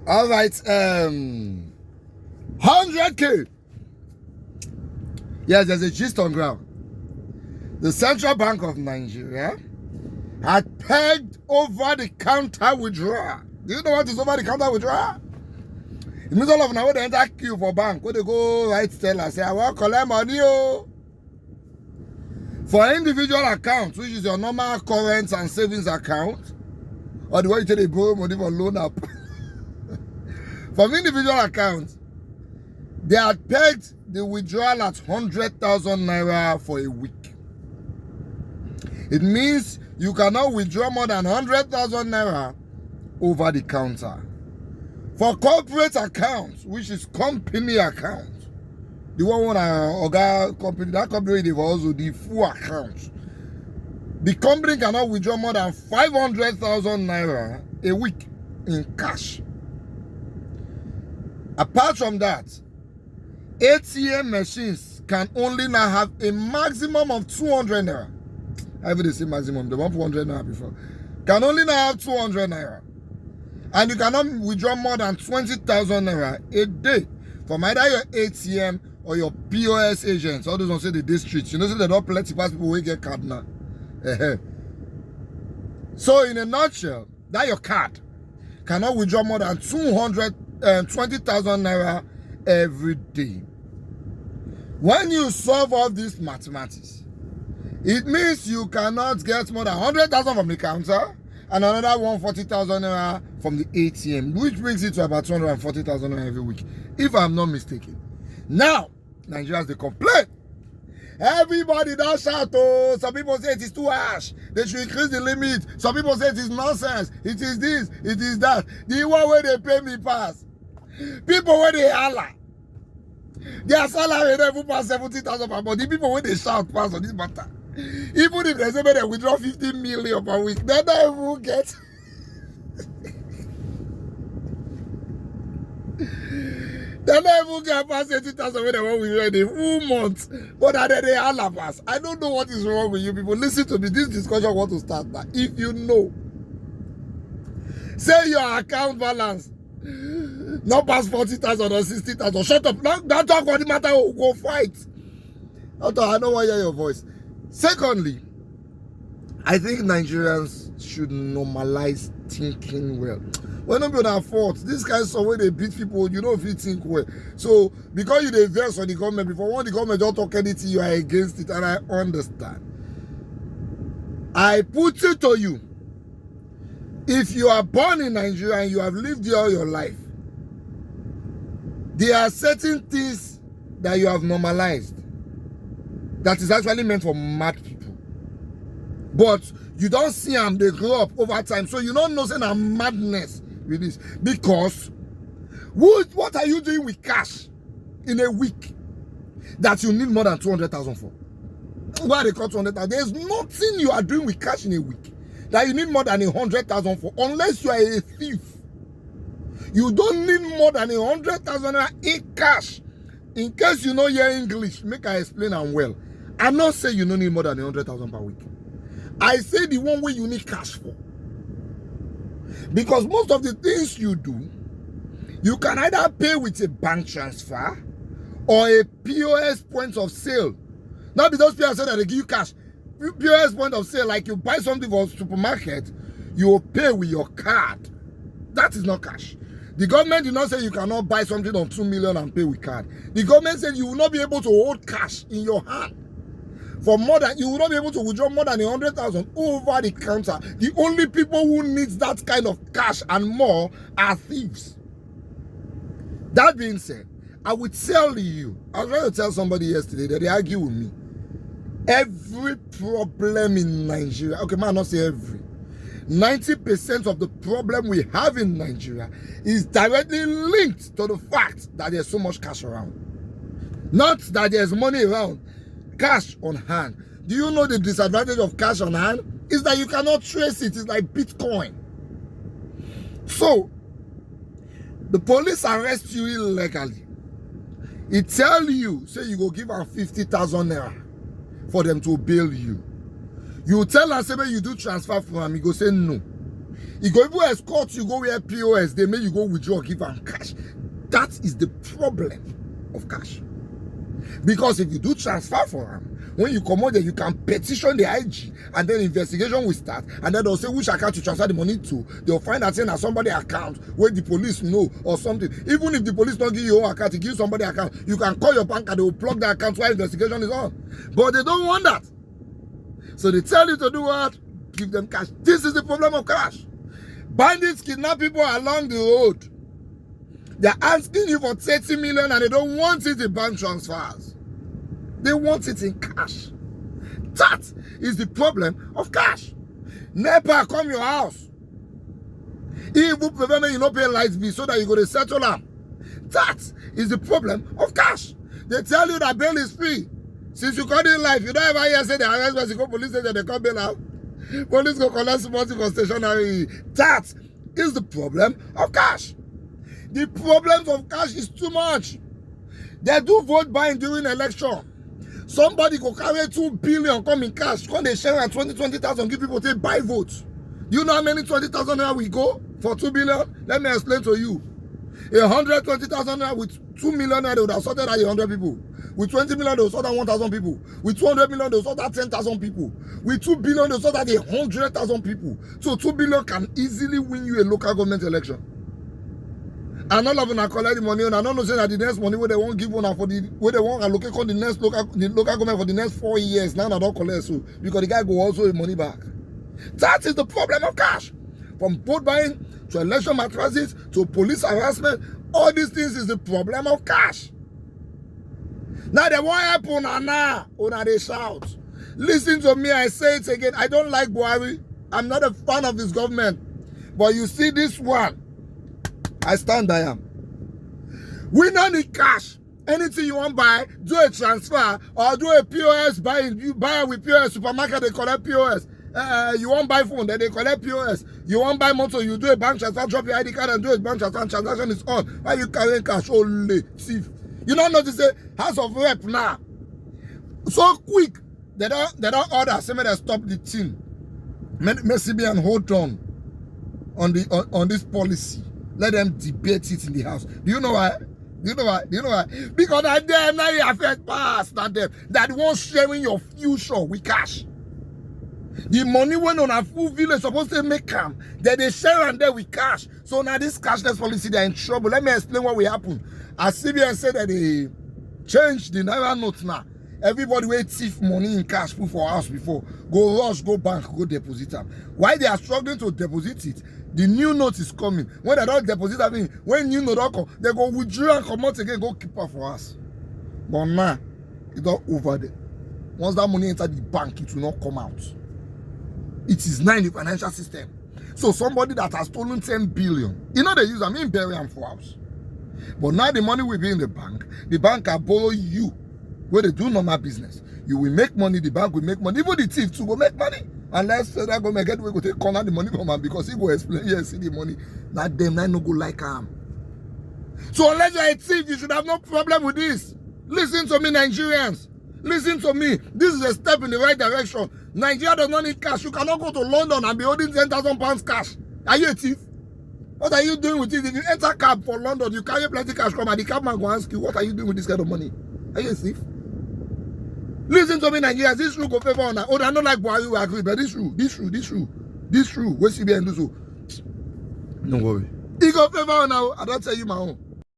All right, 100K. Yes, there's a gist on ground. The Central Bank of Nigeria had pegged over-the-counter withdrawal. Do you know what is over-the-counter withdrawal? It means all of them when they enter queue for bank, when they go right teller, say, I want to collect money. For individual accounts, which is your normal current and savings account, or the way you take a borrow money for loan up. From individual accounts, they had pegged the withdrawal at 100,000 naira for a week. It means you cannot withdraw more than 100,000 naira over the counter. For corporate accounts, which is company accounts, the one company, that company they also the full account. The company cannot withdraw more than 500,000 naira a week in cash. Apart from that, ATM machines can only now have a maximum of 200 naira. I even say maximum, the one for 100 naira before. Can only now have 200 naira. And you cannot withdraw more than 20,000 naira a day from either your ATM or your POS agents. All those ones say the districts. You know, so they don't plenty pass people who get card now. So in a nutshell, that your card cannot withdraw more than 220,000 naira every day. When you solve all these mathematics, it means you cannot get more than 100,000 from the counter and another 140,000 naira from the ATM, which brings it to about 240,000 naira every week, if I'm not mistaken. Now, Nigerians, they complain. Everybody does shout, oh, some people say it is too harsh. They should increase the limit. Some people say it is nonsense. It is this, it is that. The one where they pay me pass. People where they holler. Their salary never pass 70,000 per month. The people where they shout pass on this matter. Even if they say they withdraw 50 million per week, they don't even get. They don't even get past 80,000 when they want withdraw in a full month. But they holler pass. I don't know what is wrong with you people. Listen to me. This discussion want to start now. If you know, say your account balance not past 40,000 or 60,000. Shut up. Don't talk about the matter. Go fight. I don't want to hear your voice. Secondly, I think Nigerians should normalize thinking well. We're not going to fault. This kind of way they beat people, you know if you think well. So, because you dey vex on the government, before when the government don't talk anything, you are against it, and I understand. I put it to you. If you are born in Nigeria and you have lived here all your life, there are certain things that you have normalized that is actually meant for mad people. But you don't see them, they grow up over time. So you don't know saying a madness with this. Because what are you doing with cash in a week that you need more than 200,000 for? Why they call 200,000? There's nothing you are doing with cash in a week that you need more than 100,000 for, unless you are a thief. You don't need more than 100,000 in cash. In case you know your English, make I explain and well. I'm not saying you don't need more than 100,000 per week. I say the one way you need cash for. Because most of the things you do, you can either pay with a bank transfer or a POS point of sale. Not because POS say that they give you cash. POS point of sale, like you buy something for a supermarket, you will pay with your card. That is not cash. The government did not say you cannot buy something of 2 million and pay with card. The government said you will not be able to hold cash in your hand. For more than, you will not be able to withdraw more than 100,000 over the counter. The only people who need that kind of cash and more are thieves. That being said, I would tell you, I was trying to tell somebody yesterday that they argue with me. Every problem in Nigeria, okay, man, not say every. 90% of the problem we have in Nigeria is directly linked to the fact that there's so much cash around. Not that there's money around, cash on hand. Do you know the disadvantage of cash on hand? Is that you cannot trace it. It's like Bitcoin. So, the police arrest you illegally. It tell you, say you go give them 50,000 naira for them to bail you. You tell us, say, you do transfer for him, he go say no. You go even escort you go where POS, they make you go withdraw, give them cash. That is the problem of cash. Because if you do transfer for them, when you come out there, you can petition the IG and then investigation will start. And then they'll say which account you transfer the money to. They'll find out saying that somebody account where the police know or something. Even if the police don't give you your own account, they give somebody account, you can call your bank and they will plug the account while investigation is on. But they don't want that. So they tell you to do what? Give them cash. This is the problem of cash. Bandits kidnap people along the road. They're asking you for 30 million and they don't want it in bank transfers. They want it in cash. That is the problem of cash. NEPA come your house. If you prevent you not pay light bill so that you go to settle them. That is the problem of cash. They tell you that bail is free. Since you got in life, you don't ever hear say the arrest person go police station, they come bail out. Police go collect money for stationery. That is the problem of cash. The problems of cash is too much. They do vote buying during election. Somebody go carry 2 billion come in cash, come they share and 20,000 give people to buy votes. Do you know how many 20,000 naira we go for 2 billion? Let me explain to you. 120,000 naira with 2 million naira, they would have sorted out 100 people. With 20 million, they would sort out 1,000 people. With 200 million, they would sort out 10,000 people. With 2 billion, they would sort out 100,000 people. So 2 billion can easily win you a local government election. And all of them are collect the money, and I don't know say that the next money where they won't give one for the where they won't allocate on the local government for the next 4 years. Now they don't collect so because the guy go also with money back. That is the problem of cash. From vote buying to election malpractice to police harassment, all these things is the problem of cash. Now they won't help now. They shout. Listen to me, I say it again. I don't like Buhari. I'm not a fan of his government. But you see this one. I stand by him. We don't need cash. Anything you want to buy, do a transfer or do a POS buying. You buy with POS, supermarket, they collect POS. You want to buy phone, then they collect POS. You want to buy motor, you do a bank transfer, drop your ID card and do a bank transfer, transaction is on. Why you carrying cash? Only thief. You don't notice the House of Rep now. So quick, they don't order, say they stop the thing. Maybe and hold on this policy. Let them debate it in the house. Do you know why? Because that them now you affect past that them that won't sharing your future with cash. The money when on a full village supposed to make come, then they share and there with cash. So now this cashless policy they're in trouble. Let me explain what will happen. As CBN said that they changed the Naira notes now. Everybody will thief money in cash put for house before. Go rush, go bank, go deposit them. Why they are struggling to deposit it? The new note is coming. When they don't deposit that, when new note come, they go withdraw and come out again, go keep her for us. But now, it's not over there. Once that money enter the bank, it will not come out. It is now in the financial system. So somebody that has stolen 10 billion, you know they use them in bury them for house. But now the money will be in the bank can borrow you where they do normal business. You will make money, the bank will make money, even the thief too will make money. Unless that government get we go take corner the money from him because he go explain, yes, see the money. Not them, not no go like him. So unless you're a thief, you should have no problem with this. Listen to me, Nigerians. Listen to me. This is a step in the right direction. Nigeria does not need cash. You cannot go to London and be holding 10,000 pounds cash. Are you a thief? What are you doing with it? If you enter cab for London, you carry plenty cash come and the cabman will ask you, what are you doing with this kind of money? Are you a thief? Listen to me, Nigerians. This rule go favor on that. Oh, I don't like Buhari, we agree, but this rule. Where CBN do so? Don't worry. He go favor on now. I don't tell you my own.